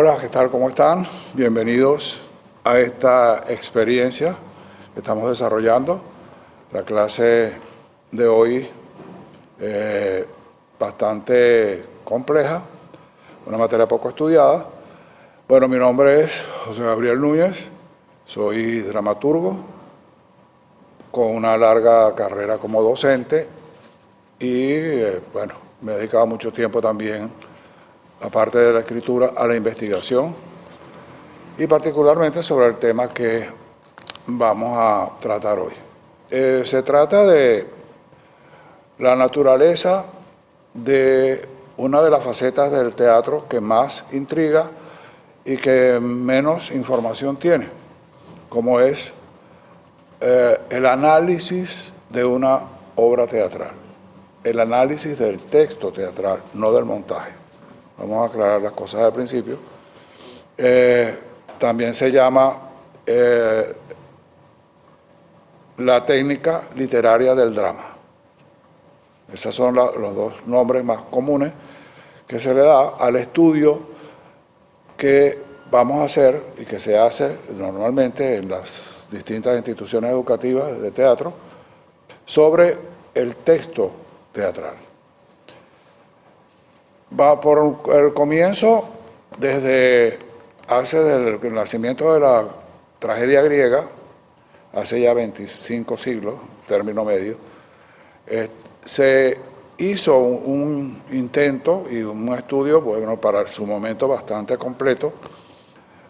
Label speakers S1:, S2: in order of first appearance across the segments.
S1: Hola, ¿qué tal? ¿Cómo están? Bienvenidos a esta experiencia que estamos desarrollando. La clase de hoy bastante compleja, una materia poco estudiada. Bueno, mi nombre es José Gabriel Núñez, soy dramaturgo con una larga carrera como docente y, bueno, me he dedicado mucho tiempo también, aparte de la escritura, a la investigación y particularmente sobre el tema que vamos a tratar hoy. Se trata de la naturaleza de una de las facetas del teatro que más intriga y que menos información tiene, como es el análisis de una obra teatral, el análisis del texto teatral, no del montaje. Vamos a aclarar las cosas al principio. También se llama la técnica literaria del drama. Esos son los dos nombres más comunes que se le da al estudio que vamos a hacer y que se hace normalmente en las distintas instituciones educativas de teatro sobre el texto teatral. Va por el comienzo, desde el nacimiento de la tragedia griega, hace ya 25 siglos, término medio, se hizo un intento y un estudio, bueno, para su momento bastante completo,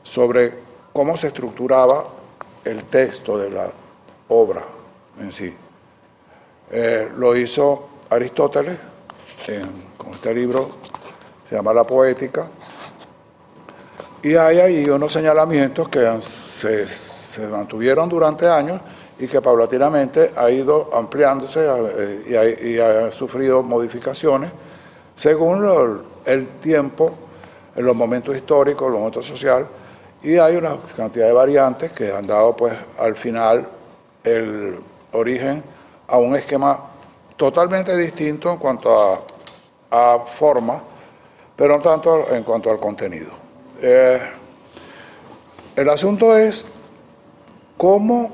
S1: sobre cómo se estructuraba el texto de la obra en sí. Lo hizo Aristóteles con este libro, se llama La Poética, y hay ahí unos señalamientos que se mantuvieron durante años y que paulatinamente ha ido ampliándose y ha sufrido modificaciones según el tiempo, en los momentos históricos, los momentos sociales, y hay una cantidad de variantes que han dado pues al final el origen a un esquema totalmente distinto en cuanto a forma, pero no tanto en cuanto al contenido. El asunto es cómo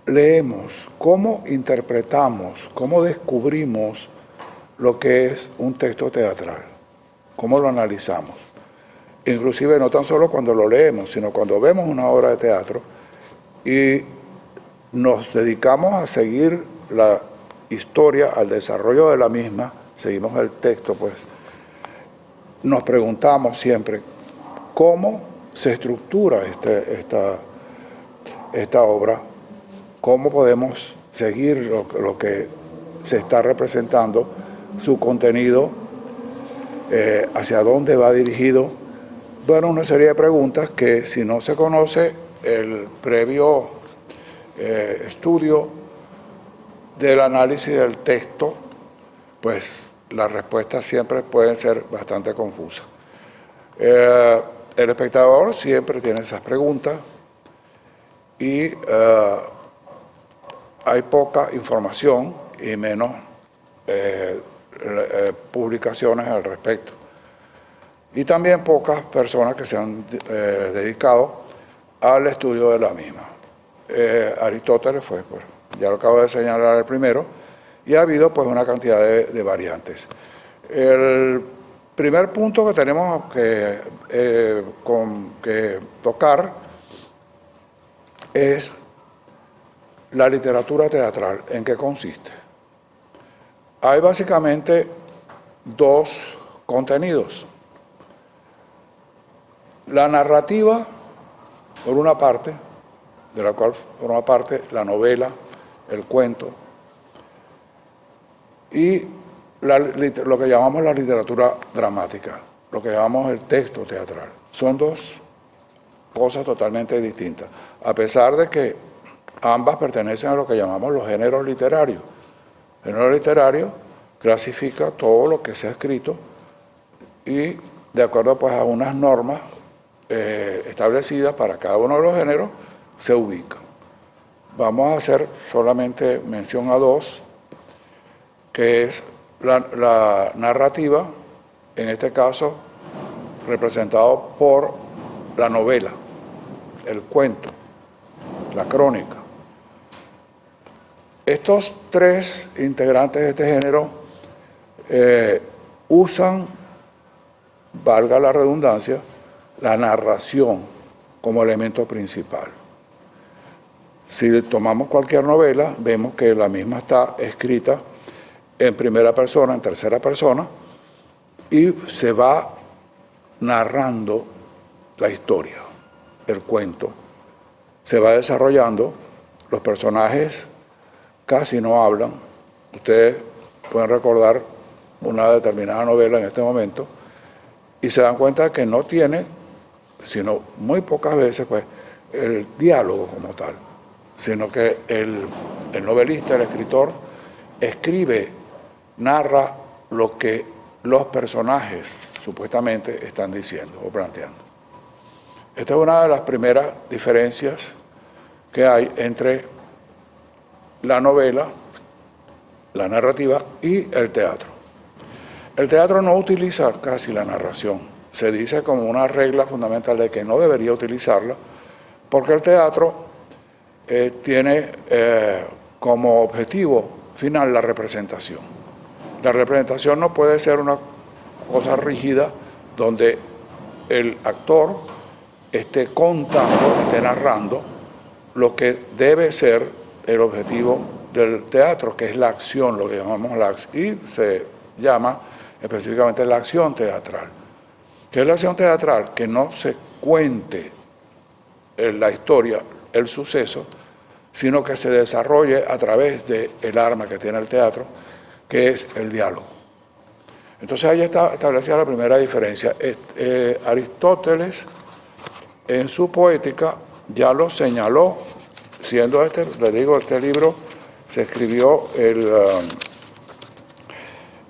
S1: leemos, cómo interpretamos, cómo descubrimos lo que es un texto teatral, cómo lo analizamos. Inclusive no tan solo cuando lo leemos, sino cuando vemos una obra de teatro y nos dedicamos a seguir la historia, al desarrollo de la misma, seguimos el texto, pues nos preguntamos siempre cómo se estructura esta obra, cómo podemos seguir lo que se está representando, su contenido, hacia dónde va dirigido. Bueno, una serie de preguntas que si no se conoce el previo estudio del análisis del texto, pues las respuestas siempre pueden ser bastante confusas. El espectador siempre tiene esas preguntas y hay poca información y menos publicaciones al respecto. Y también pocas personas que se han dedicado al estudio de la misma. Aristóteles fue, pues, ya lo acabo de señalar el primero, y ha habido pues una cantidad de variantes. El primer punto que tenemos que tocar es la literatura teatral. ¿En qué consiste? Hay básicamente dos contenidos. La narrativa, por una parte, de la cual forma parte la novela, el cuento, y lo que llamamos la literatura dramática, lo que llamamos el texto teatral. Son dos cosas totalmente distintas, a pesar de que ambas pertenecen a lo que llamamos los géneros literarios. El género literario clasifica todo lo que se ha escrito y, de acuerdo pues a unas normas establecidas para cada uno de los géneros, se ubican. Vamos a hacer solamente mención a dos, que es la narrativa, en este caso representado por la novela, el cuento, la crónica. Estos tres integrantes de este género usan, valga la redundancia, la narración como elemento principal. Si tomamos cualquier novela, vemos que la misma está escrita en primera persona, en tercera persona, y se va narrando la historia, el cuento. Se va desarrollando, los personajes casi no hablan. Ustedes pueden recordar una determinada novela en este momento y se dan cuenta que no tiene, sino muy pocas veces, pues, el diálogo como tal, sino que el novelista, el escritor, escribe, narra lo que los personajes supuestamente están diciendo o planteando. Esta es una de las primeras diferencias que hay entre la novela, la narrativa y el teatro. El teatro no utiliza casi la narración. Se dice como una regla fundamental de que no debería utilizarla, porque el teatro tiene como objetivo final la representación. La representación no puede ser una cosa rígida donde el actor esté contando, esté narrando lo que debe ser el objetivo del teatro, que es la acción, lo que llamamos la acción, y se llama específicamente la acción teatral. ¿Qué es la acción teatral? Que no se cuente la historia, el suceso, sino que se desarrolle a través del arma que tiene el teatro, que es el diálogo. Entonces ahí está establecida la primera diferencia. Aristóteles, en su poética, ya lo señaló, siendo les digo, este libro se escribió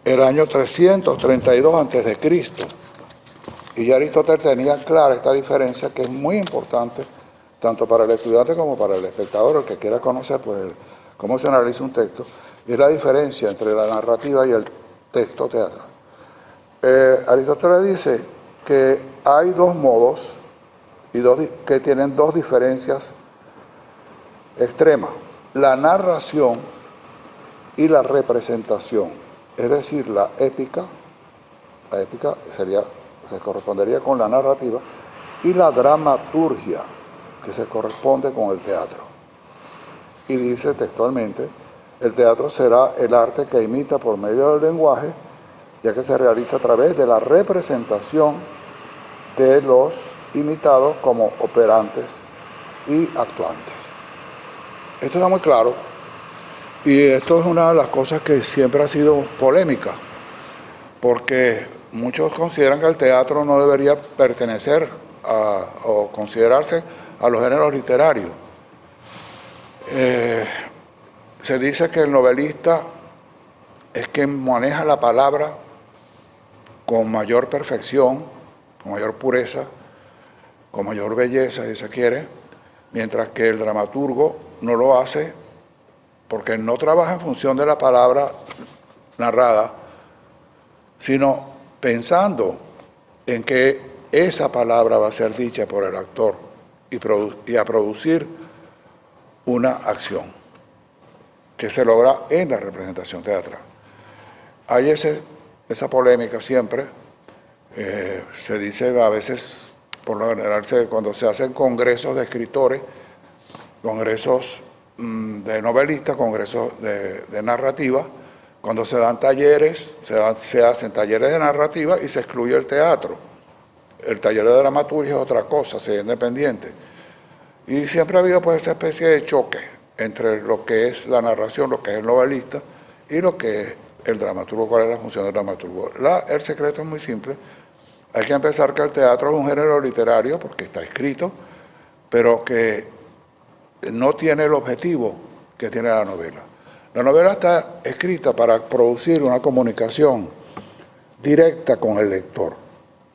S1: el año 332 a.C., y ya Aristóteles tenía clara esta diferencia, que es muy importante tanto para el estudiante como para el espectador, el que quiera conocer pues, cómo se analiza un texto, y la diferencia entre la narrativa y el texto teatral. Aristóteles dice que hay dos modos que tienen dos diferencias extremas: la narración y la representación. Es decir, la épica se correspondería con la narrativa, y la dramaturgia, que se corresponde con el teatro. Y dice textualmente: el teatro será el arte que imita por medio del lenguaje, ya que se realiza a través de la representación de los imitados como operantes y actuantes. Esto está muy claro, y esto es una de las cosas que siempre ha sido polémica, porque muchos consideran que el teatro no debería pertenecer o considerarse a los géneros literarios. Se dice que el novelista es quien maneja la palabra con mayor perfección, con mayor pureza, con mayor belleza, si se quiere, mientras que el dramaturgo no lo hace porque no trabaja en función de la palabra narrada, sino pensando en que esa palabra va a ser dicha por el actor y a producir una acción que se logra en la representación teatral. Hay esa polémica siempre. Se dice a veces, por lo general, cuando se hacen congresos de escritores, congresos de novelistas, congresos de narrativa, cuando se dan talleres, se hacen talleres de narrativa y se excluye el teatro. El taller de dramaturgia es otra cosa, es independiente. Y siempre ha habido pues esa especie de choque entre lo que es la narración, lo que es el novelista, y lo que es el dramaturgo, cuál es la función del dramaturgo. El secreto es muy simple. Hay que empezar que el teatro es un género literario porque está escrito, pero que no tiene el objetivo que tiene la novela. La novela está escrita para producir una comunicación directa con el lector.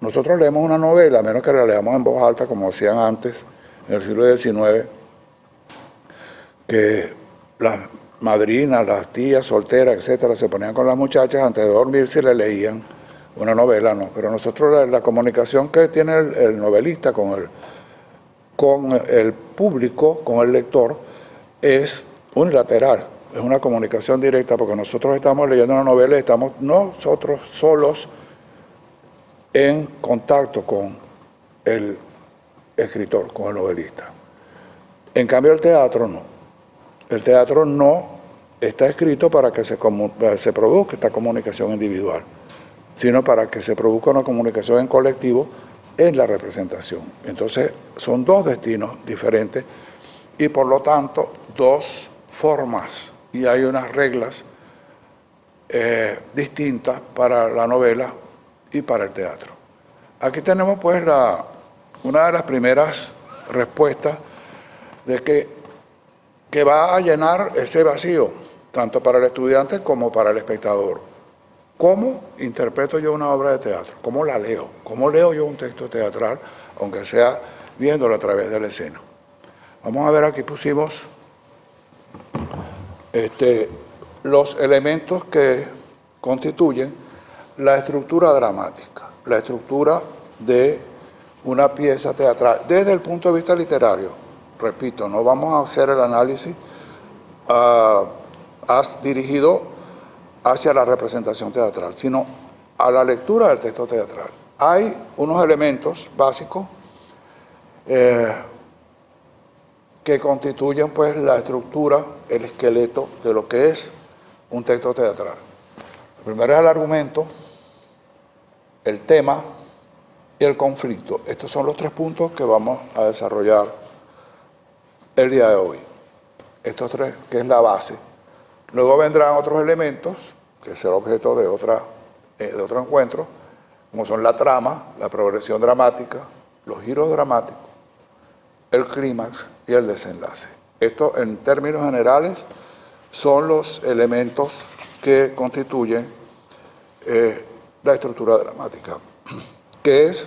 S1: Nosotros leemos una novela, a menos que la leamos en voz alta, como hacían antes, en el siglo XIX, que las madrinas, las tías solteras, etcétera, se ponían con las muchachas antes de dormirse y le leían una novela no, pero nosotros la comunicación que tiene el novelista con el público, con el lector, es unilateral, es una comunicación directa, porque nosotros estamos leyendo una novela y estamos nosotros solos en contacto con el escritor, con el novelista. En cambio el teatro no. El teatro no está escrito para que se produzca esta comunicación individual, sino para que se produzca una comunicación en colectivo en la representación. Entonces son dos destinos diferentes y por lo tanto dos formas, y hay unas reglas distintas para la novela y para el teatro. Aquí tenemos pues una de las primeras respuestas de que va a llenar ese vacío, tanto para el estudiante como para el espectador. ¿Cómo interpreto yo una obra de teatro? ¿Cómo la leo? ¿Cómo leo yo un texto teatral, aunque sea viéndolo a través de la escena? Vamos a ver, aquí pusimos los elementos que constituyen la estructura dramática, la estructura de una pieza teatral, desde el punto de vista literario. Repito, no vamos a hacer el análisis dirigido hacia la representación teatral, sino a la lectura del texto teatral. Hay unos elementos básicos que constituyen pues la estructura, el esqueleto de lo que es un texto teatral. El primero es el argumento, el tema y el conflicto. Estos son los tres puntos que vamos a desarrollar el día de hoy. Estos tres, que es la base. Luego vendrán otros elementos, que será objeto de otro encuentro, como son la trama, la progresión dramática, los giros dramáticos, el clímax y el desenlace. Esto, en términos generales, son los elementos que constituyen la estructura dramática, que es,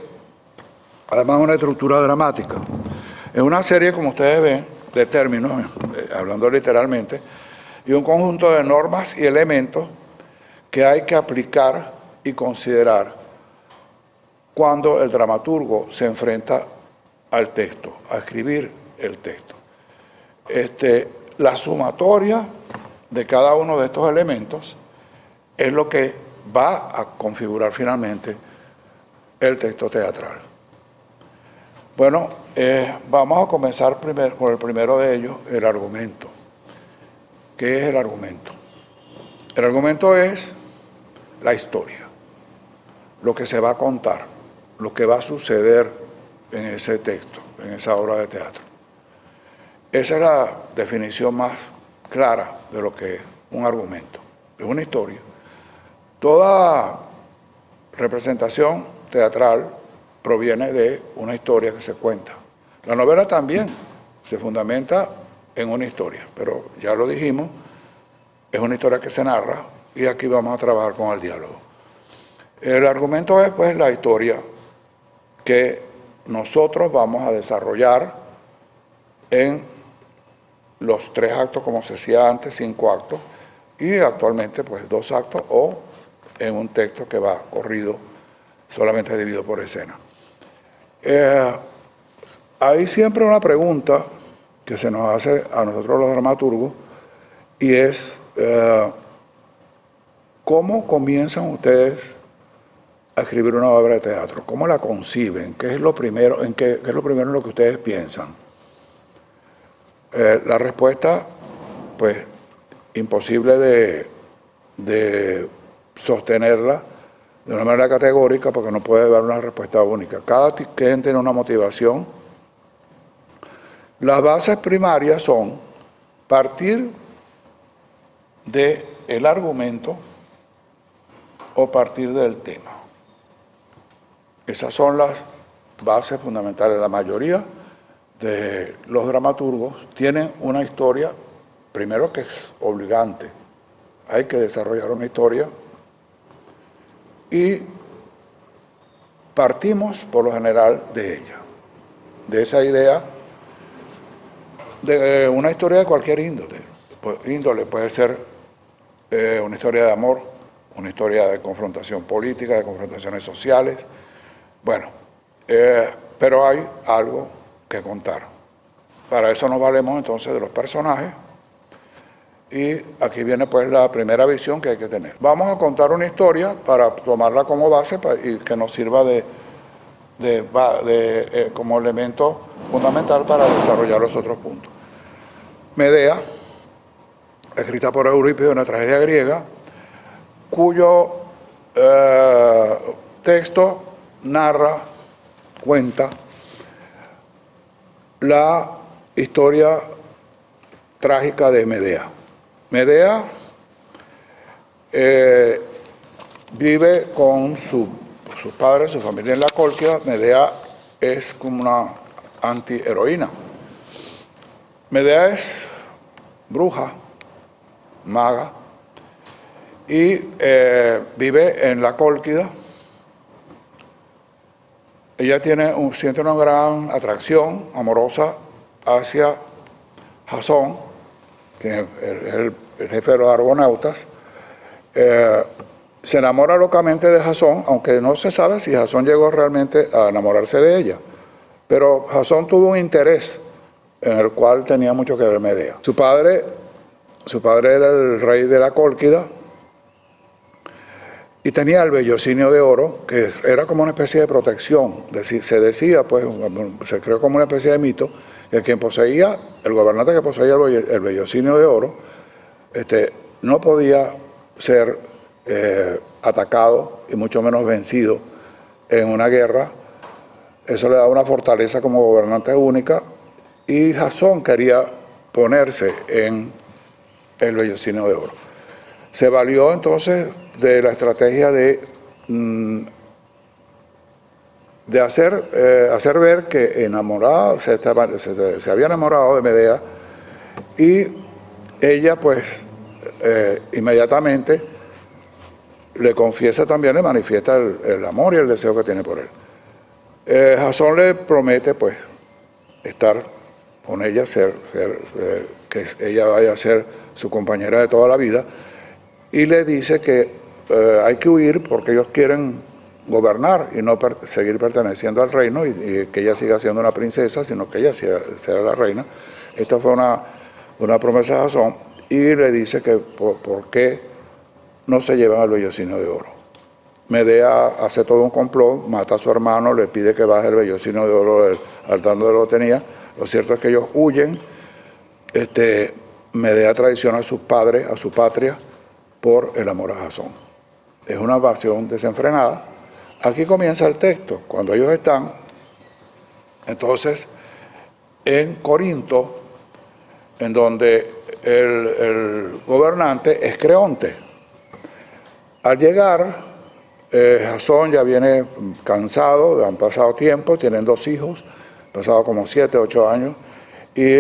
S1: además, una estructura dramática. Es una serie, como ustedes ven, de términos, hablando literalmente, y un conjunto de normas y elementos que hay que aplicar y considerar cuando el dramaturgo se enfrenta al texto, a escribir el texto. La sumatoria de cada uno de estos elementos es lo que va a configurar finalmente el texto teatral. Bueno, vamos a comenzar por el primero de ellos, el argumento. ¿Qué es el argumento? El argumento es la historia, lo que se va a contar, lo que va a suceder en ese texto, en esa obra de teatro. Esa es la definición más clara de lo que es un argumento. Es una historia. Toda representación teatral proviene de una historia que se cuenta. La novela también se fundamenta en una historia, pero ya lo dijimos, es una historia que se narra y aquí vamos a trabajar con el diálogo. El argumento es pues la historia que nosotros vamos a desarrollar en los 3 actos, como se decía antes, 5 actos, y actualmente pues 2 actos o en un texto que va corrido, solamente dividido por escena. Hay siempre una pregunta que se nos hace a nosotros los dramaturgos y es ¿cómo comienzan ustedes a escribir una obra de teatro? ¿Cómo la conciben? ¿Qué es lo primero qué es lo primero en lo que ustedes piensan? La respuesta, pues, imposible de sostenerla de una manera categórica porque no puede dar una respuesta única. Cada quien tiene una motivación. Las bases primarias son partir del argumento o partir del tema. Esas son las bases fundamentales. La mayoría de los dramaturgos tienen una historia, primero, que es obligante. Hay que desarrollar una historia y partimos, por lo general, de ella, de esa idea de una historia de cualquier índole. Puede ser una historia de amor, una historia de confrontación política, de confrontaciones sociales. Bueno, pero hay algo que contar. Para eso nos valemos entonces de los personajes. Y aquí viene pues la primera visión que hay que tener. Vamos a contar una historia para tomarla como base y que nos sirva como elemento fundamental para desarrollar los otros puntos. Medea, escrita por Eurípides, una tragedia griega, cuyo texto narra, cuenta la historia trágica de Medea. Medea vive con sus padres, su familia en la Cólquida. Medea es como una antiheroína. Medea es bruja, maga, y vive en la Cólquida. Ella siente una gran atracción amorosa hacia Jasón, que es el jefe de los argonautas. Se enamora locamente de Jasón, aunque no se sabe si Jasón llegó realmente a enamorarse de ella. Pero Jasón tuvo un interés en el cual tenía mucho que ver Medea. Su padre era el rey de la Cólquida y tenía el vellocinio de oro, que era como una especie de protección. Se decía, pues, se creó como una especie de mito, que quien poseía, el gobernante que poseía el vellocinio de oro, no podía ser atacado y mucho menos vencido en una guerra. Eso le daba una fortaleza como gobernante única, y Jasón quería ponerse en el vellocinio de oro. Se valió entonces de la estrategia de hacer ver que enamorado, se había enamorado de Medea, y ella pues inmediatamente le confiesa también, le manifiesta el amor y el deseo que tiene por él. Jasón le promete pues estar con ella, que ella vaya a ser su compañera de toda la vida, y le dice que hay que huir porque ellos quieren gobernar y no seguir perteneciendo al reino, y que ella siga siendo una princesa, sino que ella sea la reina. Esta fue una promesa de Jasón, y le dice que por qué no se llevan al vellocinio de oro. Medea hace todo un complot, mata a su hermano, le pide que baje el vellocinio de oro del altar donde lo tenía. Lo cierto es que ellos huyen. Medea traiciona a sus padres, a su patria, por el amor a Jasón. Es una pasión desenfrenada. Aquí comienza el texto, cuando ellos están, entonces, en Corinto, en donde el gobernante es Creonte. Al llegar, Jasón ya viene cansado, han pasado tiempo, tienen 2 hijos, han pasado como 7, 8 años, y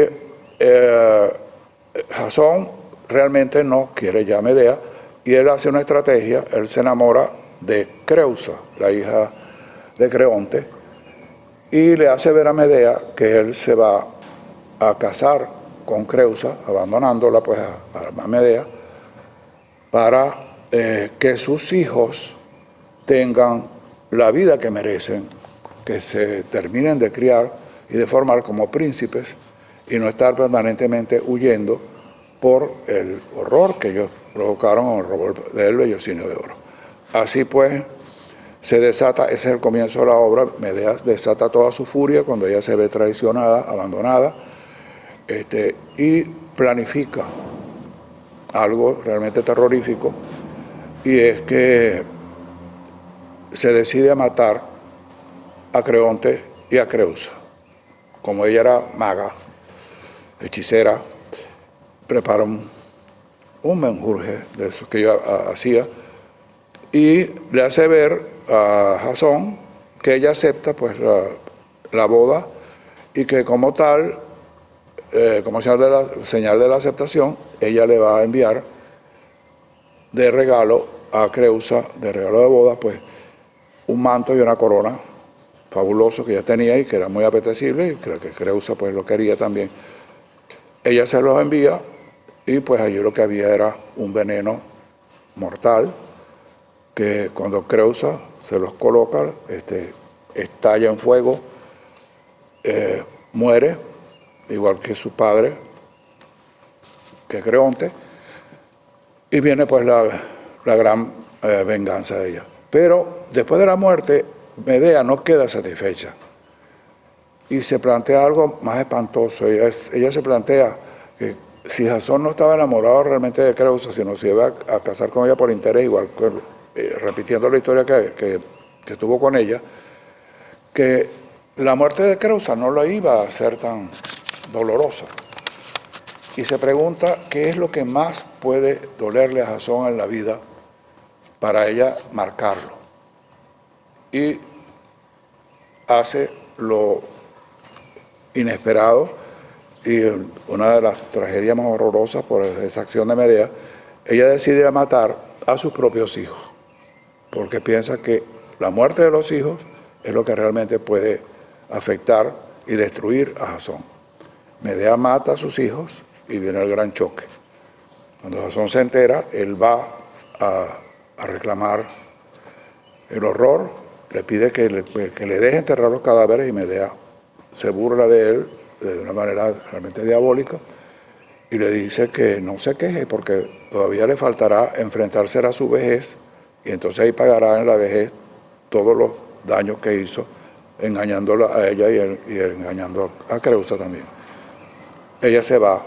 S1: Jasón realmente no quiere ya a Medea, y él hace una estrategia. Él se enamora de Creusa, la hija de Creonte, y le hace ver a Medea que él se va a casar con Creusa, abandonándola pues a Medea, para que sus hijos tengan la vida que merecen, que se terminen de criar y de formar como príncipes, y no estar permanentemente huyendo por el horror que ellos provocaron con el robo del vellocinio de oro. Así pues, se desata, ese es el comienzo de la obra. Medea desata toda su furia cuando ella se ve traicionada, abandonada, y planifica algo realmente terrorífico, y es que se decide a matar a Creonte y a Creusa. Como ella era maga, hechicera, prepara un menjurje de esos que ella hacía, y le hace ver a Jasón que ella acepta pues la boda, y que como tal, como señal de la aceptación, ella le va a enviar de regalo a Creusa, de regalo de boda, pues un manto y una corona fabuloso que ella tenía y que era muy apetecible, y creo que Creusa pues lo quería también. Ella se los envía, y pues allí lo que había era un veneno mortal que cuando Creusa se los coloca, estalla en fuego, muere, igual que su padre, que es Creonte, y viene pues la gran venganza de ella. Pero después de la muerte, Medea no queda satisfecha y se plantea algo más espantoso. Ella se plantea que si Jasón no estaba enamorado realmente de Creusa, sino se iba a casar con ella por interés, igual repitiendo la historia que tuvo con ella, que la muerte de Creusa no la iba a hacer tan dolorosa. Y se pregunta qué es lo que más puede dolerle a Jasón en la vida para ella marcarlo. Y hace lo inesperado y una de las tragedias más horrorosas por esa acción de Medea. Ella decide matar a sus propios hijos, porque piensa que la muerte de los hijos es lo que realmente puede afectar y destruir a Jasón. Medea mata a sus hijos y viene el gran choque. Cuando Jasón se entera, él va a reclamar el horror, le pide que le deje enterrar los cadáveres y Medea se burla de él de una manera realmente diabólica y le dice que no se queje porque todavía le faltará enfrentarse a su vejez y entonces ahí pagará en la vejez todos los daños que hizo engañándola a ella y engañando a Creusa también. Ella se va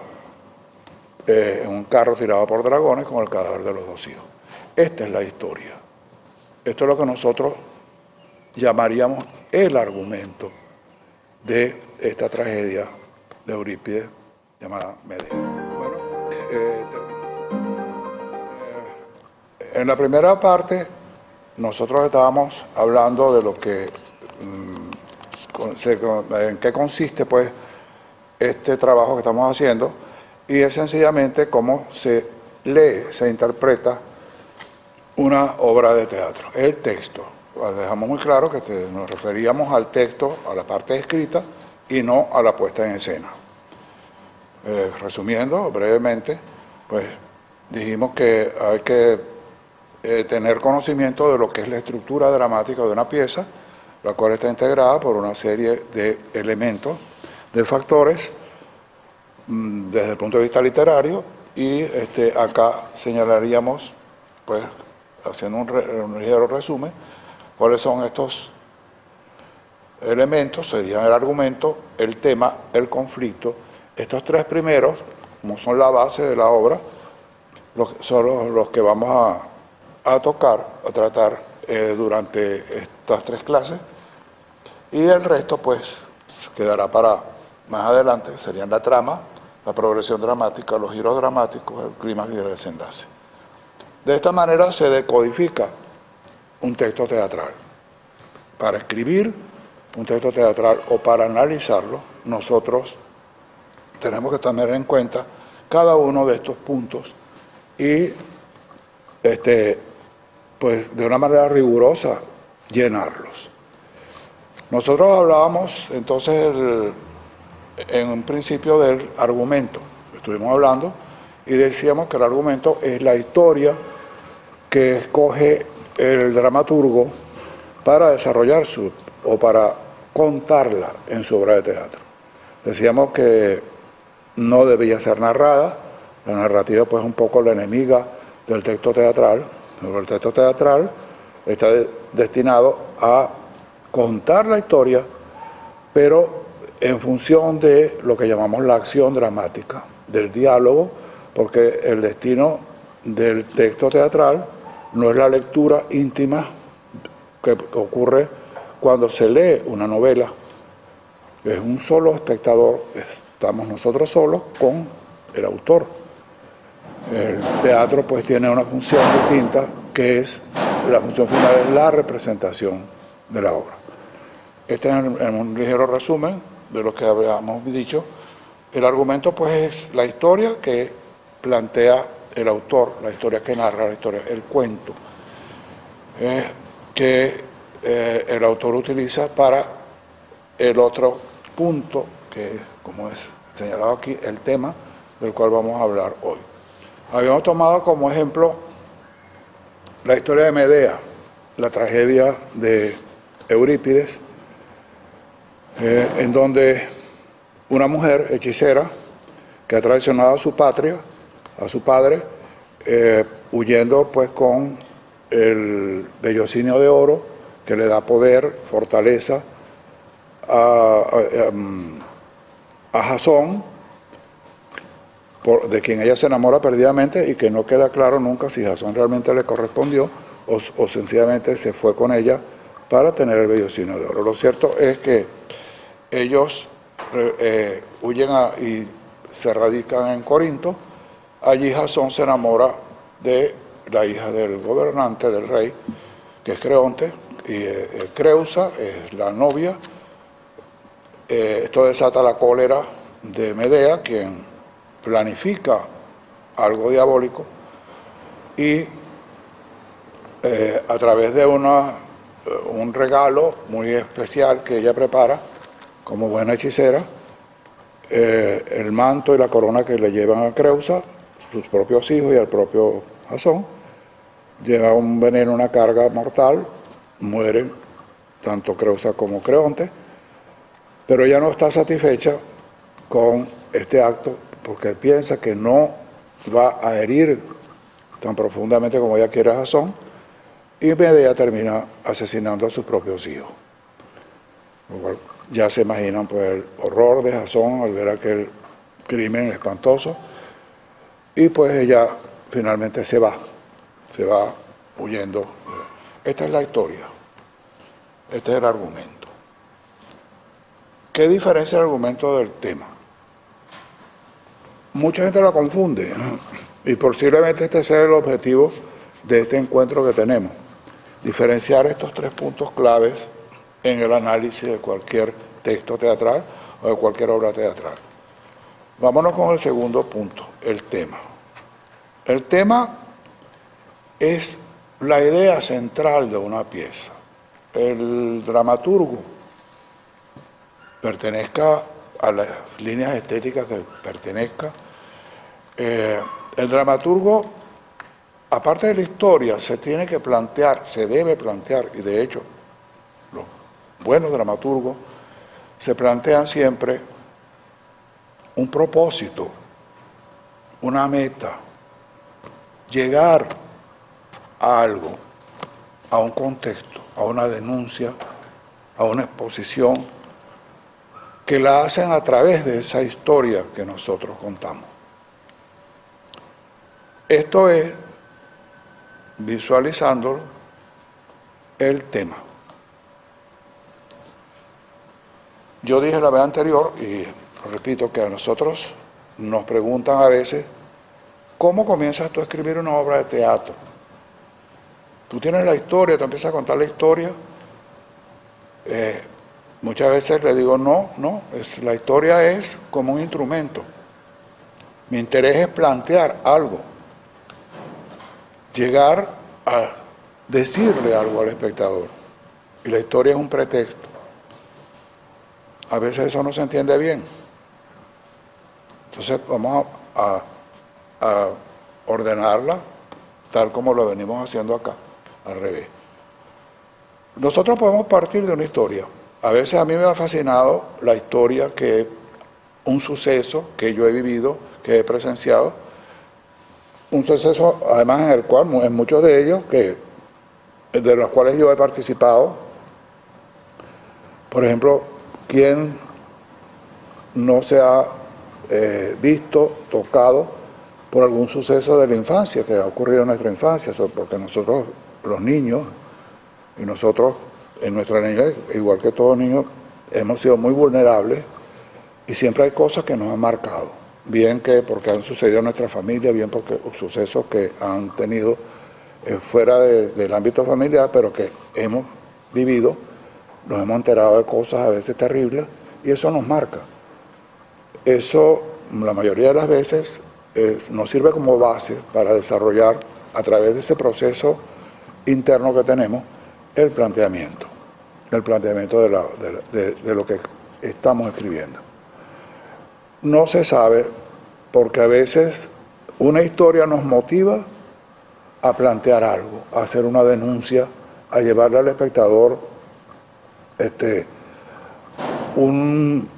S1: en un carro tirado por dragones con el cadáver de los dos hijos. Esta es la historia. Esto es lo que nosotros llamaríamos el argumento de esta tragedia de Eurípides llamada Medea. Bueno, en la primera parte nosotros estábamos hablando de lo que en qué consiste pues este trabajo que estamos haciendo y es sencillamente cómo se lee, se interpreta una obra de teatro, el texto. Dejamos muy claro que nos referíamos al texto, a la parte escrita y no a la puesta en escena. Resumiendo brevemente, pues dijimos que hay que tener conocimiento de lo que es la estructura dramática de una pieza, la cual está integrada por una serie de elementos, de factores, desde el punto de vista literario, y acá señalaríamos, pues, haciendo un ligero resumen, cuáles son estos elementos. Serían el argumento, el tema, el conflicto. Estos tres primeros, como son la base de la obra, son los que vamos a tocar, a tratar durante estas tres clases, y el resto pues quedará para más adelante. Serían la trama, la progresión dramática, los giros dramáticos, el clímax y el desenlace. De esta manera se decodifica un texto teatral. Para escribir un texto teatral o para analizarlo, nosotros tenemos que tener en cuenta cada uno de estos puntos y pues de una manera rigurosa llenarlos. Nosotros hablábamos entonces en un principio del argumento, estuvimos hablando y decíamos que el argumento es la historia que escoge el dramaturgo para desarrollar o para contarla en su obra de teatro. Decíamos que no debía ser narrada, la narrativa pues es un poco la enemiga del texto teatral. El texto teatral está destinado a contar la historia, pero en función de lo que llamamos la acción dramática, del diálogo, porque el destino del texto teatral no es la lectura íntima que ocurre cuando se lee una novela. Es un solo espectador, estamos nosotros solos con el autor. El teatro pues tiene una función distinta, que es, la función final es la representación de la obra. Este es en un ligero resumen de lo que habíamos dicho. El argumento pues es la historia que plantea el autor, la historia que narra, la historia, el cuento, que el autor utiliza para el otro punto, que como es señalado aquí, el tema del cual vamos a hablar hoy. Habíamos tomado como ejemplo la historia de Medea, la tragedia de Eurípides, en donde una mujer hechicera que ha traicionado a su patria, a su padre, huyendo pues con el vellocinio de oro que le da poder, fortaleza a Jasón, de quien ella se enamora perdidamente y que no queda claro nunca si Jasón realmente le correspondió o sencillamente se fue con ella para tener el vellocinio de oro. Lo cierto es que ellos huyen y se radican en Corinto. Allí Jasón se enamora de la hija del gobernante, del rey, que es Creonte, y Creusa es la novia. Esto desata la cólera de Medea, quien planifica algo diabólico y a través de un regalo muy especial que ella prepara como buena hechicera, el manto y la corona que le llevan a Creusa, sus propios hijos y al propio Jasón, lleva un veneno, una carga mortal, mueren tanto Creusa como Creonte, pero ella no está satisfecha con este acto porque piensa que no va a herir tan profundamente como ella quiere a Jasón, y Medea termina asesinando a sus propios hijos. Ya se imaginan pues, el horror de Jasón al ver aquel crimen espantoso, y pues ella finalmente se va huyendo. Esta es la historia, este es el argumento. ¿Qué diferencia el argumento del tema? Mucha gente lo confunde, y posiblemente este sea el objetivo de este encuentro que tenemos, diferenciar estos tres puntos claves en el análisis de cualquier texto teatral o de cualquier obra teatral. Vámonos con el segundo punto, el tema. El tema es la idea central de una pieza. El dramaturgo pertenezca a las líneas estéticas que pertenezca. El dramaturgo, aparte de la historia, se tiene que plantear, se debe plantear, y de hecho los buenos dramaturgos se plantean siempre un propósito, una meta, llegar a algo, a un contexto, a una denuncia, a una exposición, que la hacen a través de esa historia que nosotros contamos. Esto es, visualizándolo, el tema. Yo dije la vez anterior, y repito, que a nosotros nos preguntan a veces, ¿cómo comienzas tú a escribir una obra de teatro? Tú tienes la historia, tú empiezas a contar la historia. Muchas veces le digo, no, la historia es como un instrumento. Mi interés es plantear algo, llegar a decirle algo al espectador. Y la historia es un pretexto. A veces eso no se entiende bien. Entonces vamos a ordenarla tal como lo venimos haciendo acá, al revés. Nosotros podemos partir de una historia. A veces a mí me ha fascinado la historia que un suceso que yo he vivido, que he presenciado, un suceso además en el cual, en muchos de ellos, de los cuales yo he participado. Por ejemplo, ¿quién no se ha visto, tocado por algún suceso de la infancia que ha ocurrido en nuestra infancia? Porque nosotros, los niños, y nosotros en nuestra niñez, igual que todos los niños, hemos sido muy vulnerables y siempre hay cosas que nos han marcado, bien que porque han sucedido en nuestra familia, bien porque sucesos que han tenido fuera del ámbito familiar, pero que hemos vivido, nos hemos enterado de cosas a veces terribles y eso nos marca. Eso, la mayoría de las veces, nos sirve como base para desarrollar, a través de ese proceso interno que tenemos, el planteamiento de lo que estamos escribiendo. No se sabe porque a veces una historia nos motiva a plantear algo, a hacer una denuncia, a llevarle al espectador un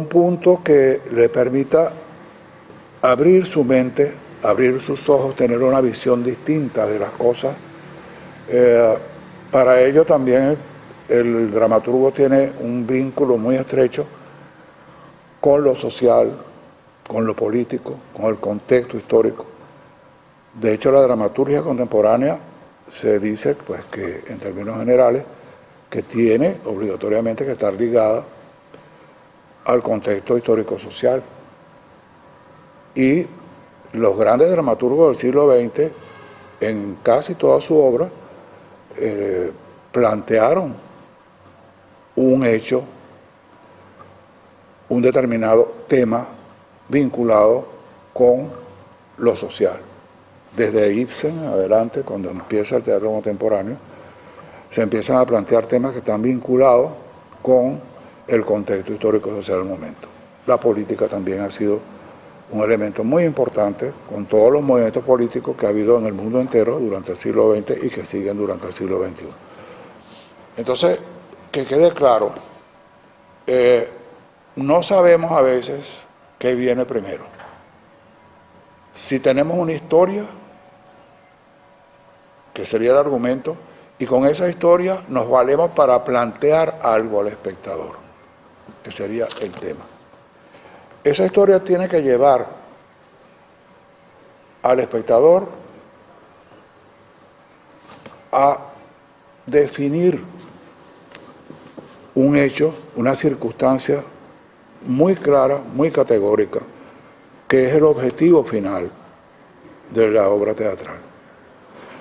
S1: punto que le permita abrir su mente, abrir sus ojos, tener una visión distinta de las cosas. Para ello también el dramaturgo tiene un vínculo muy estrecho con lo social, con lo político, con el contexto histórico. De hecho, la dramaturgia contemporánea se dice, pues, que en términos generales, que tiene obligatoriamente que estar ligada al contexto histórico-social. Y los grandes dramaturgos del siglo XX, en casi toda su obra, plantearon un hecho, un determinado tema vinculado con lo social. Desde Ibsen adelante, cuando empieza el teatro contemporáneo, se empiezan a plantear temas que están vinculados con el contexto histórico-social del momento. La política también ha sido un elemento muy importante con todos los movimientos políticos que ha habido en el mundo entero durante el siglo XX y que siguen durante el siglo XXI. Entonces, que quede claro, no sabemos a veces qué viene primero. Si tenemos una historia, que sería el argumento, y con esa historia nos valemos para plantear algo al espectador, que sería el tema. Esa historia tiene que llevar al espectador a definir un hecho, una circunstancia muy clara, muy categórica, que es el objetivo final de la obra teatral.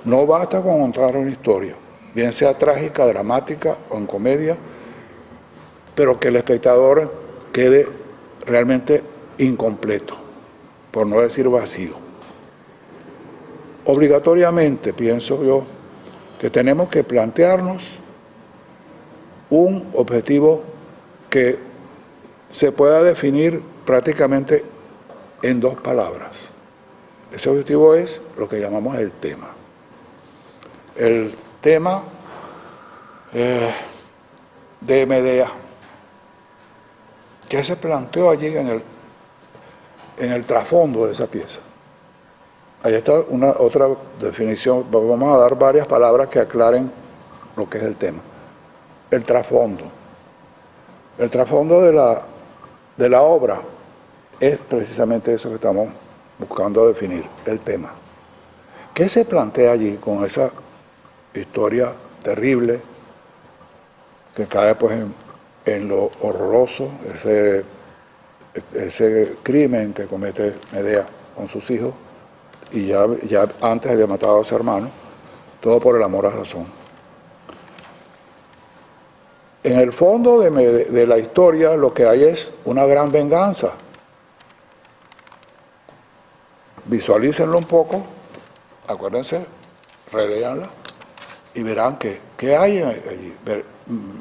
S1: No basta con contar una historia, bien sea trágica, dramática o en comedia, pero que el espectador quede realmente incompleto, por no decir vacío. Obligatoriamente, pienso yo, que tenemos que plantearnos un objetivo que se pueda definir prácticamente en dos palabras. Ese objetivo es lo que llamamos el tema. El tema de Medea, que se planteó allí en el trasfondo de esa pieza. Ahí está una otra definición. Vamos a dar varias palabras que aclaren lo que es el tema. El trasfondo. El trasfondo de la obra es precisamente eso que estamos buscando definir, el tema. ¿Qué se plantea allí con esa historia terrible que cae pues en lo horroroso, ese crimen que comete Medea con sus hijos, y ya antes había matado a su hermano, todo por el amor a Jasón? En el fondo de la historia lo que hay es una gran venganza. Visualícenlo un poco, acuérdense, reléanla y verán qué hay allí.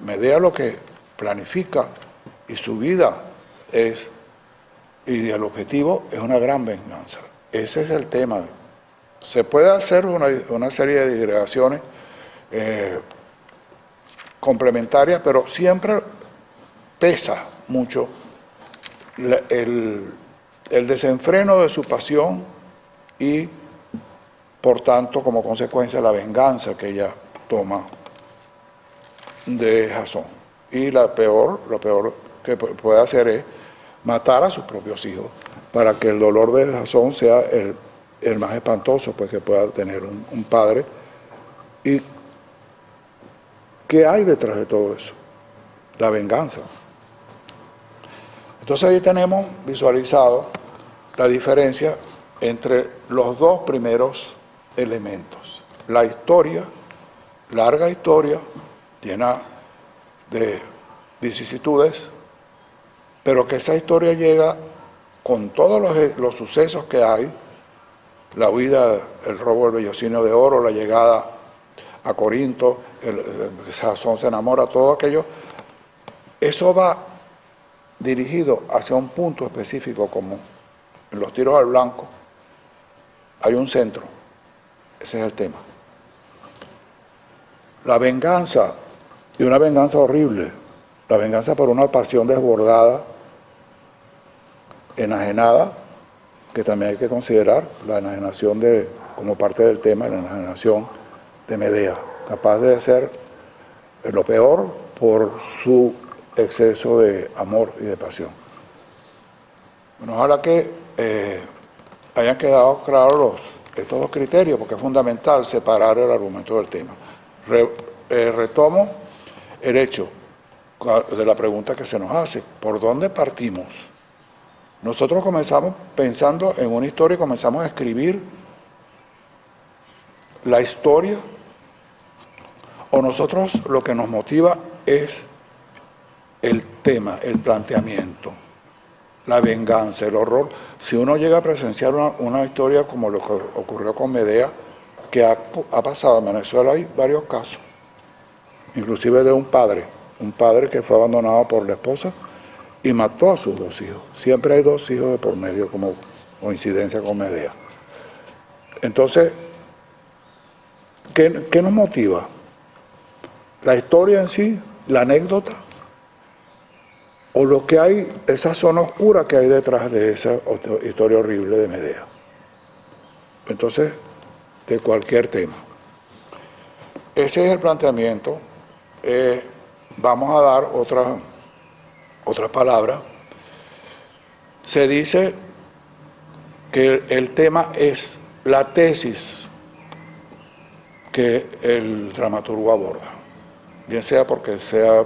S1: Medea lo que planifica y su vida es, y el objetivo es una gran venganza. Ese es el tema. Se puede hacer una serie de digregaciones complementarias, pero siempre pesa mucho el desenfreno de su pasión y, por tanto, como consecuencia, la venganza que ella toma de Jasón. Y lo peor que puede hacer es matar a sus propios hijos para que el dolor de Jasón sea el más espantoso pues, que pueda tener un padre. ¿Y qué hay detrás de todo eso? La venganza. Entonces ahí tenemos visualizado la diferencia entre los dos primeros elementos. La historia, larga historia, llena de vicisitudes, pero que esa historia llega con todos los sucesos que hay, la huida, el robo del vellocinio de oro, la llegada a Corinto, Jasón se enamora, todo aquello, eso va dirigido hacia un punto específico como en los tiros al blanco, hay un centro. Ese es el tema. La venganza, y una venganza horrible, la venganza por una pasión desbordada, enajenada, que también hay que considerar la enajenación como parte del tema, la enajenación de Medea, capaz de hacer lo peor por su exceso de amor y de pasión. Bueno, ojalá que hayan quedado claros estos dos criterios, porque es fundamental separar el argumento del tema. Retomo el hecho de la pregunta que se nos hace: ¿por dónde partimos? Nosotros comenzamos pensando en una historia y comenzamos a escribir la historia, o nosotros lo que nos motiva es el tema, el planteamiento, la venganza, el horror. Si uno llega a presenciar una historia como lo que ocurrió con Medea, que ha pasado en Venezuela, hay varios casos, inclusive de un padre que fue abandonado por la esposa y mató a sus 2 hijos. Siempre hay 2 hijos de por medio como coincidencia con Medea. Entonces, ¿qué nos motiva? ¿La historia en sí? ¿La anécdota? ¿O lo que hay, esa zona oscura que hay detrás de esa historia horrible de Medea? Entonces, de cualquier tema. Ese es el planteamiento. Vamos a dar otra palabra. Se dice que el tema es la tesis que el dramaturgo aborda, bien sea porque sea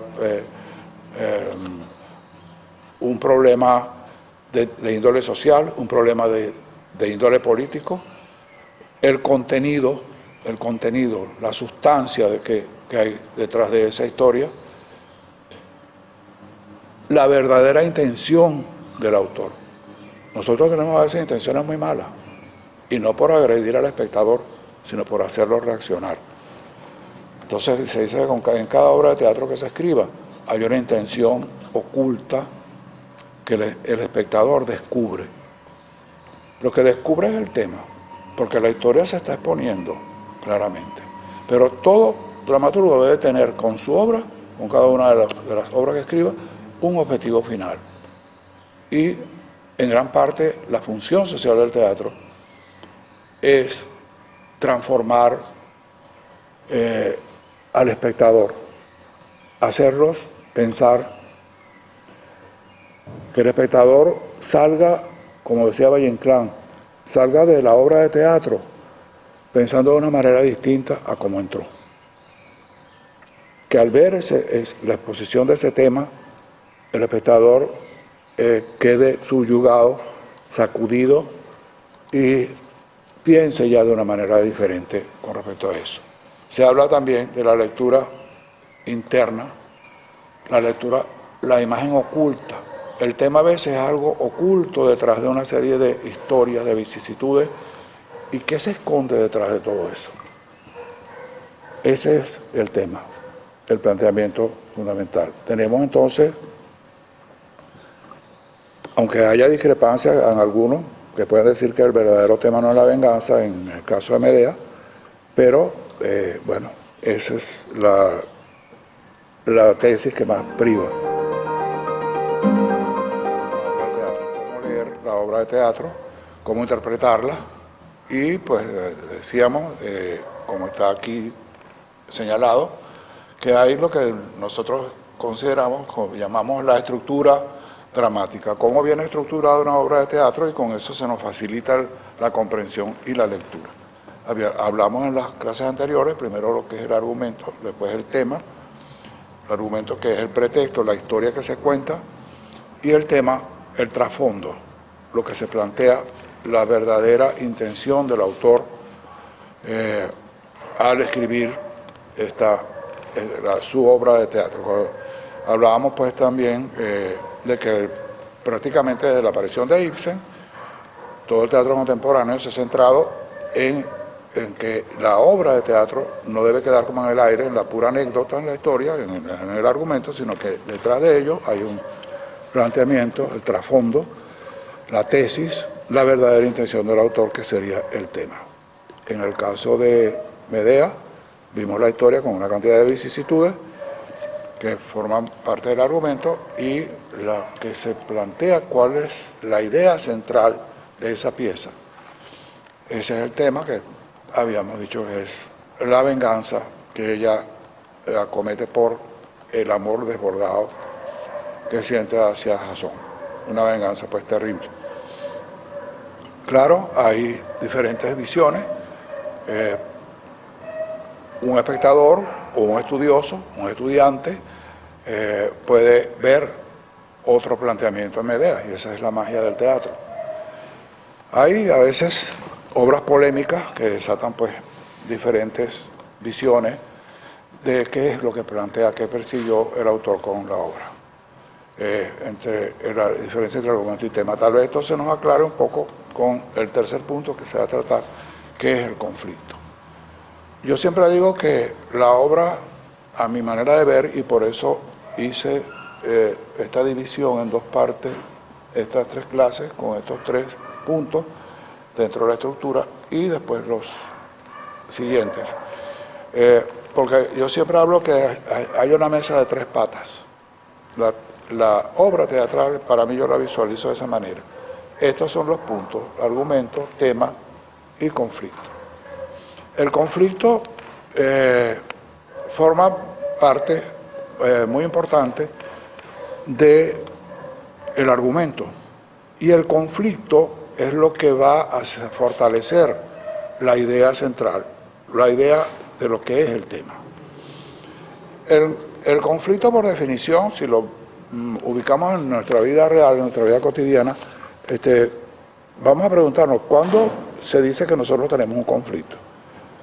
S1: un problema de índole social, un problema de índole político, el contenido, la sustancia que hay detrás de esa historia, la verdadera intención del autor. Nosotros tenemos a veces intenciones muy malas, y no por agredir al espectador, sino por hacerlo reaccionar. Entonces se dice que en cada obra de teatro que se escriba hay una intención oculta que el espectador descubre. Lo que descubre es el tema, porque la historia se está exponiendo claramente. Pero todo dramaturgo debe tener con su obra, con cada una de las obras que escriba, un objetivo final. Y en gran parte la función social del teatro es transformar al espectador, hacerlos pensar, que el espectador salga, como decía Valle Inclán, salga de la obra de teatro pensando de una manera distinta a cómo entró. Que al ver la exposición de ese tema, el espectador quede subyugado, sacudido y piense ya de una manera diferente con respecto a eso. Se habla también de la lectura interna, la imagen oculta. El tema a veces es algo oculto detrás de una serie de historias, de vicisitudes. ¿Y qué se esconde detrás de todo eso? Ese es el tema, el planteamiento fundamental. Tenemos entonces, aunque haya discrepancias en algunos, que pueden decir que el verdadero tema no es la venganza, en el caso de Medea, pero bueno, esa es la tesis que más priva. Cómo leer la obra de teatro, cómo interpretarla, y pues decíamos, como está aquí señalado, que hay lo que nosotros consideramos, llamamos la estructura dramática, cómo viene estructurada una obra de teatro, y con eso se nos facilita la comprensión y la lectura. Hablamos en las clases anteriores, primero lo que es el argumento, después el tema, el argumento que es el pretexto, la historia que se cuenta, y el tema, el trasfondo, lo que se plantea, la verdadera intención del autor al escribir su obra de teatro. Hablábamos pues también de que prácticamente desde la aparición de Ibsen, todo el teatro contemporáneo se ha centrado en que la obra de teatro no debe quedar como en el aire, en la pura anécdota, en la historia, en el argumento, sino que detrás de ello hay un planteamiento, el trasfondo, la tesis, la verdadera intención del autor, que sería el tema. En el caso de Medea, vimos la historia con una cantidad de vicisitudes que forman parte del argumento y la que se plantea cuál es la idea central de esa pieza. Ese es el tema que habíamos dicho que es la venganza que ella acomete por el amor desbordado que siente hacia Jasón. Una venganza pues terrible. Claro, hay diferentes visiones. Un espectador o un estudioso, un estudiante, puede ver otro planteamiento en Medea, y esa es la magia del teatro. Hay a veces obras polémicas que desatan pues diferentes visiones de qué es lo que plantea, qué persiguió el autor con la obra. Entre la diferencia entre argumento y tema. Tal vez esto se nos aclare un poco con el tercer punto que se va a tratar, que es el conflicto. Yo siempre digo que la obra, a mi manera de ver, y por eso hice esta división en dos partes, estas tres clases, con estos tres puntos dentro de la estructura, y después los siguientes. Porque yo siempre hablo que hay una mesa de tres patas. La obra teatral, para mí yo la visualizo de esa manera. Estos son los puntos: argumento, tema y conflicto. El conflicto forma parte muy importante del argumento, y el conflicto es lo que va a fortalecer la idea central, la idea de lo que es el tema. El conflicto, por definición, si lo ubicamos en nuestra vida real, en nuestra vida cotidiana, vamos a preguntarnos, ¿cuándo se dice que nosotros tenemos un conflicto?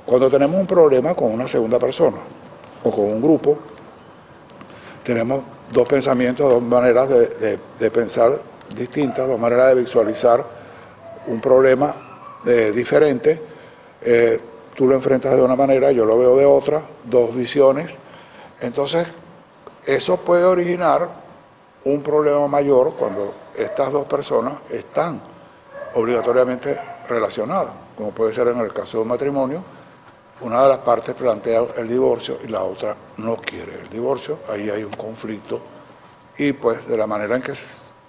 S1: Cuando tenemos un problema con una segunda persona o con un grupo, tenemos dos pensamientos, dos maneras de pensar distintas, dos maneras de visualizar un problema diferente. Tú lo enfrentas de una manera, yo lo veo de otra, dos visiones. Entonces, eso puede originar un problema mayor cuando estas dos personas están obligatoriamente relacionadas, como puede ser en el caso de un matrimonio. Una de las partes plantea el divorcio y la otra no quiere el divorcio. Ahí hay un conflicto, y pues de la manera en que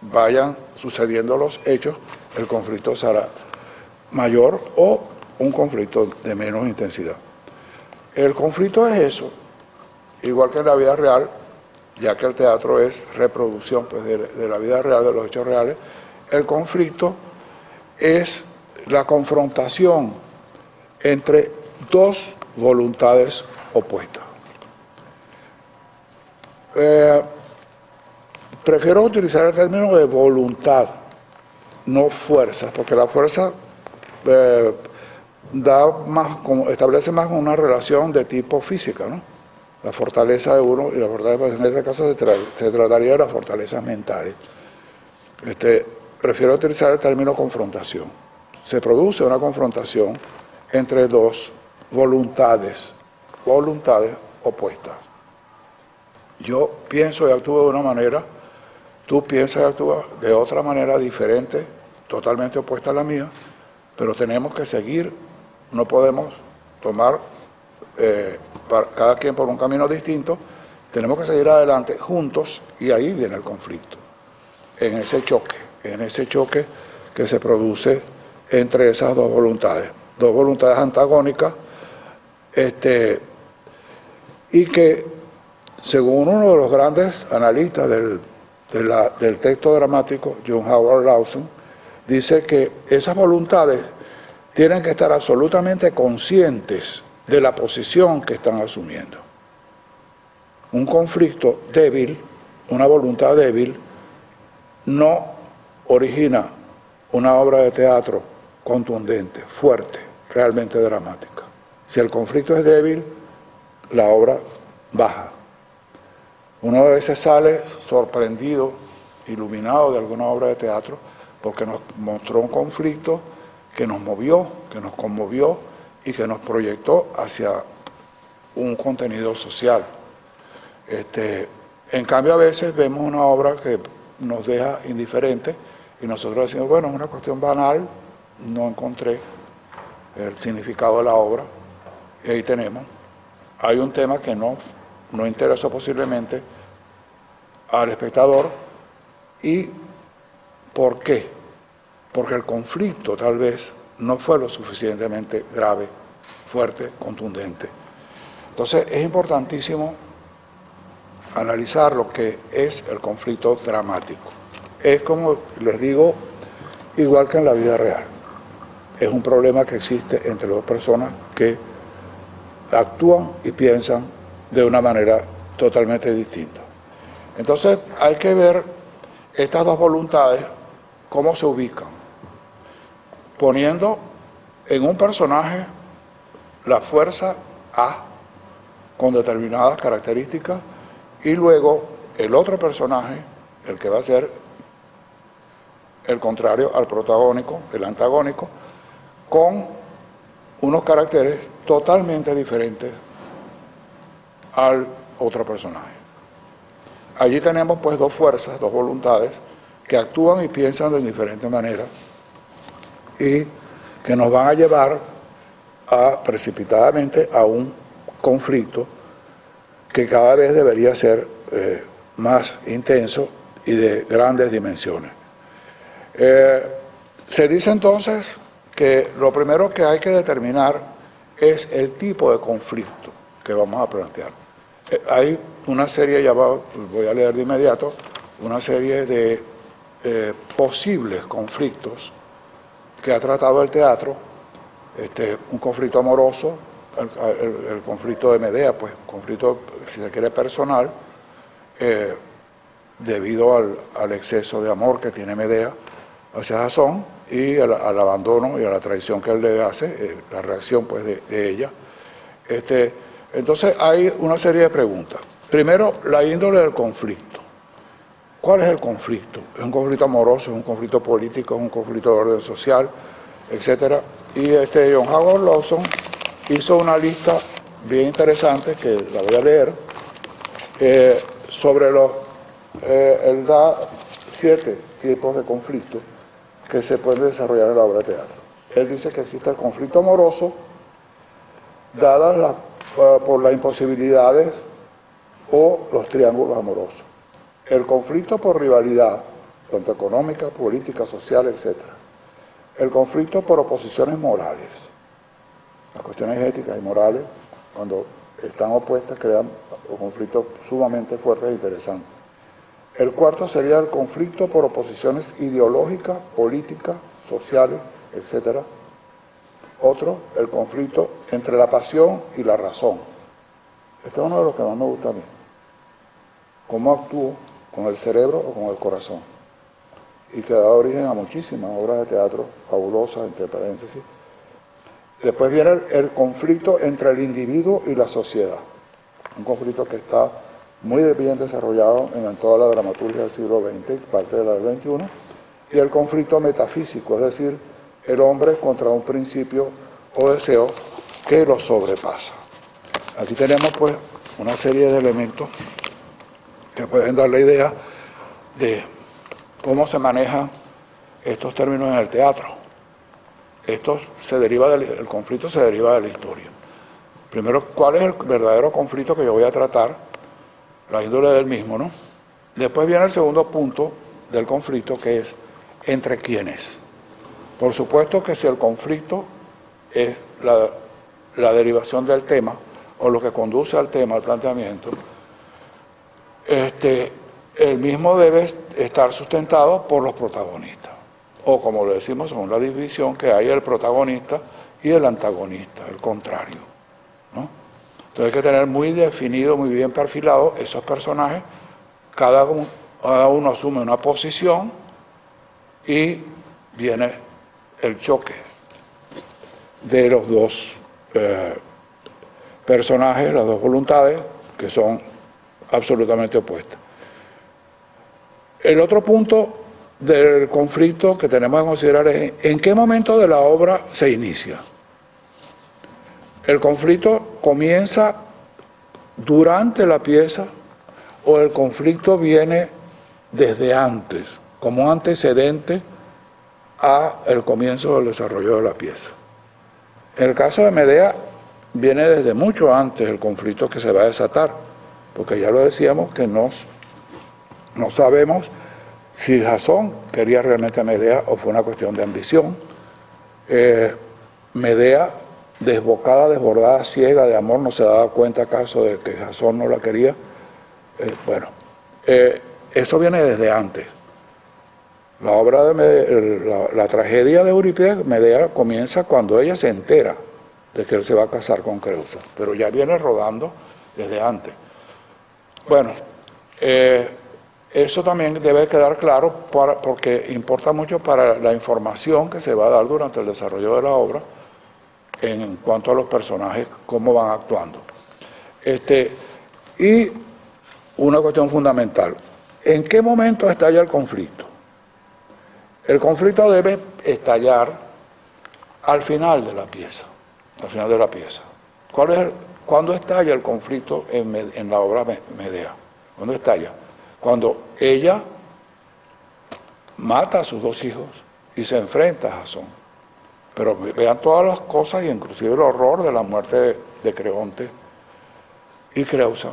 S1: vayan sucediendo los hechos, el conflicto será mayor o un conflicto de menos intensidad. El conflicto es eso, igual que en la vida real, ya que el teatro es reproducción pues, de la vida real, de los hechos reales. El conflicto es la confrontación entre dos voluntades opuestas. Prefiero utilizar el término de voluntad, no fuerza, porque la fuerza establece más una relación de tipo física, ¿no? La fortaleza de uno, y la fortaleza, en este caso se trataría de las fortalezas mentales. Prefiero utilizar el término confrontación. Se produce una confrontación entre dos voluntades opuestas. Yo pienso y actúo de una manera, tú piensas y actúas de otra manera diferente, totalmente opuesta a la mía, pero tenemos que seguir, no podemos tomar cada quien por un camino distinto, tenemos que seguir adelante juntos, y ahí viene el conflicto, en ese choque que se produce entre esas dos voluntades antagónicas, y que, según uno de los grandes analistas del texto dramático, John Howard Lawson, dice que esas voluntades tienen que estar absolutamente conscientes de la posición que están asumiendo. Un conflicto débil, una voluntad débil, no origina una obra de teatro contundente, fuerte, realmente dramática. Si el conflicto es débil, la obra baja. Uno a veces sale sorprendido, iluminado de alguna obra de teatro, porque nos mostró un conflicto que nos movió, que nos conmovió y que nos proyectó hacia un contenido social. En cambio, a veces vemos una obra que nos deja indiferentes Y nosotros decimos, bueno, es una cuestión banal, no encontré el significado de la obra, y ahí tenemos. Hay un tema que no interesó posiblemente al espectador. ¿Y por qué? Porque el conflicto tal vez no fue lo suficientemente grave, fuerte, contundente. Entonces es importantísimo analizar lo que es el conflicto dramático. Es, como les digo, igual que en la vida real. Es un problema que existe entre dos personas que actúan y piensan de una manera totalmente distinta. Entonces hay que ver estas dos voluntades, cómo se ubican, poniendo en un personaje la fuerza A con determinadas características y luego el otro personaje, el que va a ser el contrario al protagónico, el antagónico, con unos caracteres totalmente diferentes al otro personaje. Allí tenemos pues dos fuerzas, dos voluntades que actúan y piensan de diferentes maneras y que nos van a llevar precipitadamente a un conflicto que cada vez debería ser más intenso y de grandes dimensiones. Se dice entonces que lo primero que hay que determinar es el tipo de conflicto que vamos a plantear. Hay una serie, ya voy a leer de inmediato, una serie de posibles conflictos que ha tratado el teatro, un conflicto amoroso, el conflicto de Medea, pues un conflicto, si se quiere, personal, debido al exceso de amor que tiene Medea hacia Jasón y al abandono y a la traición que él le hace, la reacción pues de ella. Entonces hay una serie de preguntas. Primero, la índole del conflicto. ¿Cuál es el conflicto? ¿Es un conflicto amoroso? ¿Es un conflicto político? ¿Es un conflicto de orden social? Etcétera. Y John Howard Lawson hizo una lista bien interesante, que la voy a leer, sobre él da 7 tipos de conflictos que se pueden desarrollar en la obra de teatro. Él dice que existe el conflicto amoroso, dadas por las imposibilidades o los triángulos amorosos. El conflicto por rivalidad, tanto económica, política, social, etc. El conflicto por oposiciones morales. Las cuestiones éticas y morales, cuando están opuestas, crean conflictos sumamente fuertes e interesantes. El cuarto sería el conflicto por oposiciones ideológicas, políticas, sociales, etc. Otro, el conflicto entre la pasión y la razón. Este es uno de los que más me gusta a mí. ¿Cómo actúo con el cerebro o con el corazón? Y que da origen a muchísimas obras de teatro fabulosas, entre paréntesis. Después viene el conflicto entre el individuo y la sociedad. Un conflicto que está muy bien desarrollado en toda la dramaturgia del siglo XX, parte de la del XXI, y el conflicto metafísico, es decir, el hombre contra un principio o deseo que lo sobrepasa. Aquí tenemos pues una serie de elementos que pueden dar la idea de cómo se manejan estos términos en el teatro. El conflicto se deriva de la historia. Primero, ¿cuál es el verdadero conflicto que yo voy a tratar? La índole del mismo, ¿no? Después viene el segundo punto del conflicto, que es ¿entre quiénes? Por supuesto que si el conflicto es la derivación del tema, o lo que conduce al tema, al planteamiento, el mismo debe estar sustentado por los protagonistas. O como lo decimos, según la división que hay, el protagonista y el antagonista, el contrario, ¿no? Entonces hay que tener muy definido, muy bien perfilado esos personajes. Cada uno asume una posición y viene el choque de los dos personajes, las dos voluntades, que son absolutamente opuestas. El otro punto del conflicto que tenemos que considerar es en qué momento de la obra se inicia. ¿El conflicto comienza durante la pieza o el conflicto viene desde antes, como antecedente a el comienzo del desarrollo de la pieza. En el caso de Medea, viene desde mucho antes el conflicto que se va a desatar, porque ya lo decíamos que no sabemos si Jasón quería realmente a Medea o fue una cuestión de ambición. Medea, desbocada, desbordada, ciega de amor, no se daba cuenta acaso de que Jasón no la quería. Eso viene desde antes. La obra de Medea, la tragedia de Eurípides, Medea comienza cuando ella se entera de que él se va a casar con Creusa, pero ya viene rodando desde antes. Bueno, eso también debe quedar claro porque importa mucho para la información que se va a dar durante el desarrollo de la obra en cuanto a los personajes, cómo van actuando. Y una cuestión fundamental, ¿en qué momento estalla el conflicto? El conflicto debe estallar al final de la pieza, ¿Cuándo estalla el conflicto en la obra Medea? ¿Cuándo estalla? Cuando ella mata a sus dos hijos y se enfrenta a Jasón. Pero vean todas las cosas, inclusive el horror de la muerte de Creonte y Creusa,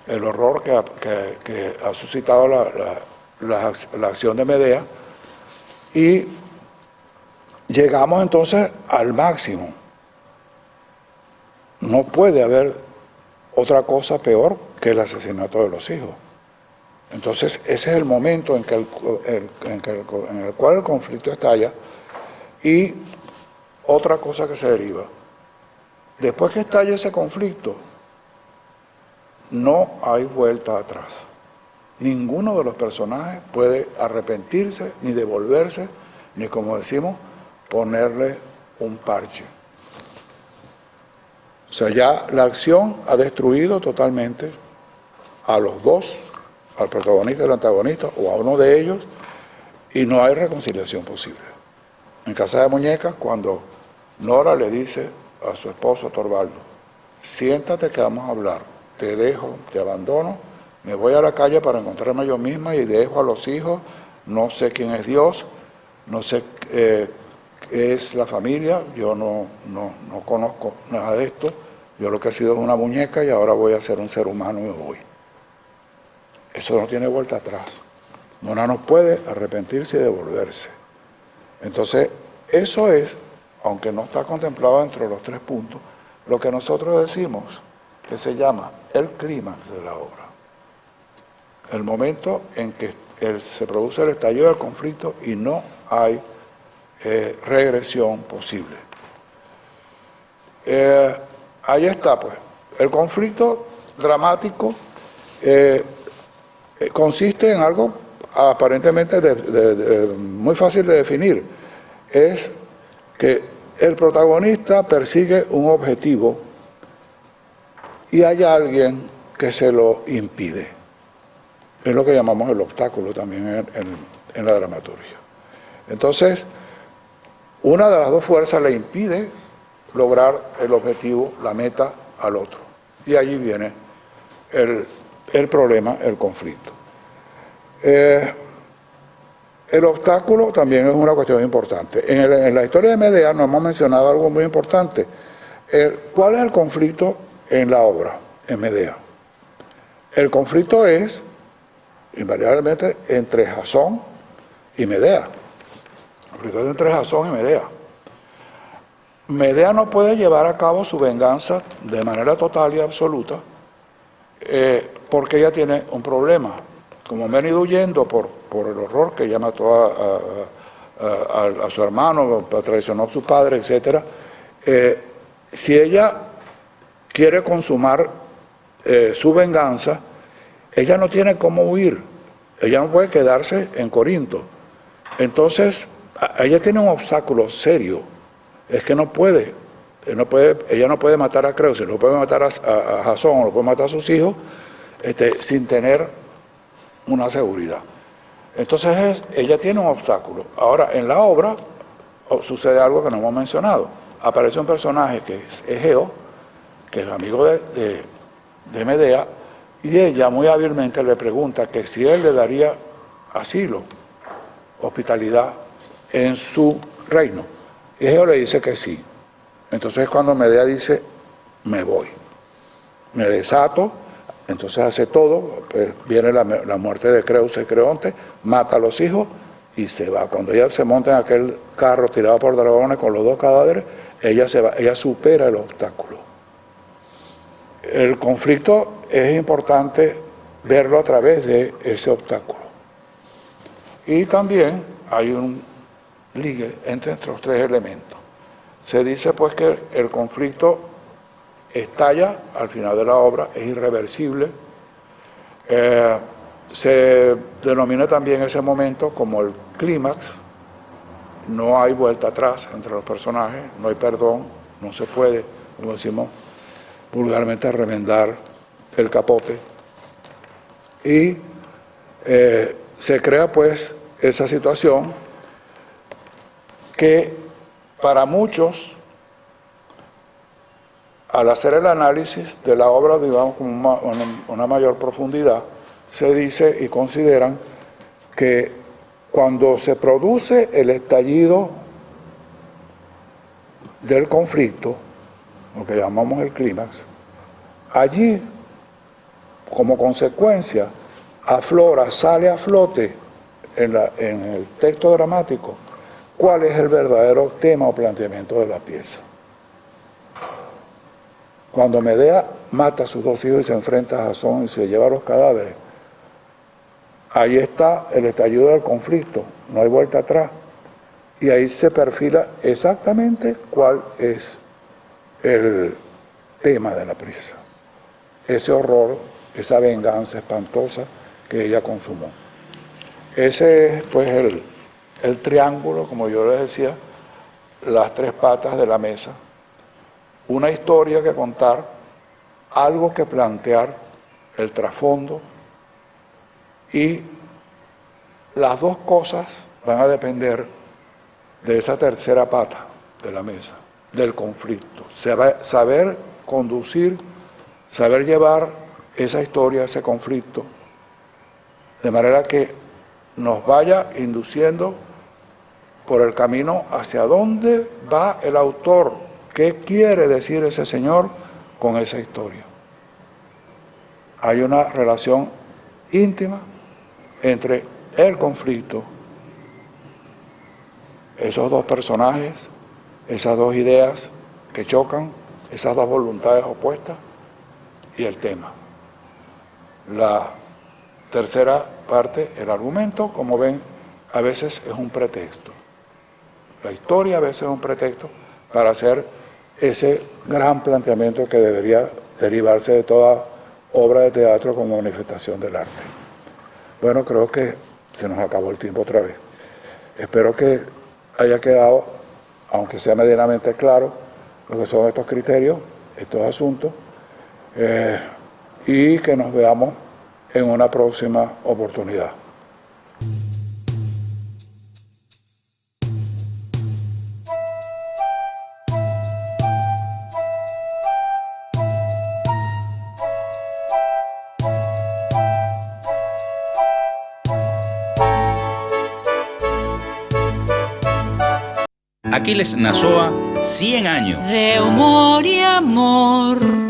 S1: el horror que ha suscitado la acción de Medea, y llegamos entonces al máximo. No puede haber otra cosa peor que el asesinato de los hijos. Entonces ese es el momento en el cual el conflicto estalla. Y otra cosa que se deriva, después que estalle ese conflicto, no hay vuelta atrás. Ninguno de los personajes puede arrepentirse, ni devolverse, ni, como decimos, ponerle un parche. O sea, ya la acción ha destruido totalmente a los dos, al protagonista y al antagonista, o a uno de ellos, y no hay reconciliación posible. En Casa de Muñecas, cuando Nora le dice a su esposo Torvaldo, siéntate que vamos a hablar, te dejo, te abandono, me voy a la calle para encontrarme yo misma y dejo a los hijos, no sé quién es Dios, no sé qué es la familia, yo no conozco nada de esto, yo lo que he sido es una muñeca y ahora voy a ser un ser humano y me voy. Eso no tiene vuelta atrás. Nora no puede arrepentirse y devolverse. Entonces, eso es, aunque no está contemplado entre los 3 puntos, lo que nosotros decimos que se llama el clímax de la obra. El momento en que se produce el estallido del conflicto y no hay regresión posible. Ahí está, pues. El conflicto dramático consiste en algo aparentemente muy fácil de definir. Es que el protagonista persigue un objetivo y hay alguien que se lo impide. Es lo que llamamos el obstáculo también en la dramaturgia. Entonces, una de las dos fuerzas le impide lograr el objetivo, la meta al otro. Y allí viene el problema, el conflicto. El obstáculo también es una cuestión importante. En la historia de Medea nos hemos mencionado algo muy importante. ¿Cuál es el conflicto en la obra, en Medea? El conflicto es, invariablemente, entre Jasón y Medea. El conflicto es entre Jasón y Medea. Medea no puede llevar a cabo su venganza de manera total y absoluta porque ella tiene un problema. Como han venido huyendo por el horror que ella mató a su hermano, traicionó a su padre, etc. Si ella quiere consumar su venganza, ella no tiene cómo huir, ella no puede quedarse en Corinto. Entonces, ella tiene un obstáculo serio, es que ella no puede matar a Creusa, no puede matar a Jasón, no puede matar a sus hijos sin tener una seguridad. Entonces ella tiene un obstáculo. Ahora, en la obra sucede algo que no hemos mencionado. Aparece un personaje que es Egeo, que es amigo de Medea, y ella muy hábilmente le pregunta que si él le daría asilo, hospitalidad en su reino. Y Egeo le dice que sí. Entonces cuando Medea dice, me voy, me desato, entonces hace todo, pues viene la muerte de Creus y Creonte, mata a los hijos y se va. Cuando ella se monta en aquel carro tirado por dragones con los 2 cadáveres, ella se va, ella supera el obstáculo. El conflicto es importante verlo a través de ese obstáculo. Y también hay un ligue entre estos 3 elementos. Se dice pues que el conflicto estalla al final de la obra, es irreversible. Se denomina también ese momento como el clímax. No hay vuelta atrás entre los personajes, no hay perdón, no se puede, como decimos vulgarmente, remendar el capote. Y se crea pues esa situación que para muchos, al hacer el análisis de la obra, digamos, con una mayor profundidad, se dice y consideran que cuando se produce el estallido del conflicto, lo que llamamos el clímax, allí, como consecuencia, aflora, sale a flote en el texto dramático cuál es el verdadero tema o planteamiento de la pieza. Cuando Medea mata a sus 2 hijos y se enfrenta a Jasón y se lleva los cadáveres, ahí está el estallido del conflicto, no hay vuelta atrás. Y ahí se perfila exactamente cuál es el tema de la pieza. Ese horror, esa venganza espantosa que ella consumó. Ese es pues el triángulo, como yo les decía, las 3 patas de la mesa. Una historia que contar, algo que plantear, el trasfondo, y las 2 cosas van a depender de esa tercera pata de la mesa, del conflicto. Saber conducir, saber llevar esa historia, ese conflicto, de manera que nos vaya induciendo por el camino hacia dónde va el autor, qué quiere decir ese señor con esa historia. Hay una relación íntima entre el conflicto, esos 2 personajes, esas 2 ideas que chocan, esas 2 voluntades opuestas y el tema. La tercera parte, el argumento, como ven, a veces es un pretexto. La historia a veces es un pretexto para hacer ese gran planteamiento que debería derivarse de toda obra de teatro como manifestación del arte. Bueno, creo que se nos acabó el tiempo otra vez. Espero que haya quedado, aunque sea medianamente claro, lo que son estos criterios, estos asuntos, y que nos veamos en una próxima oportunidad.
S2: Aquiles Nazoa, 100 años.
S3: De humor y amor.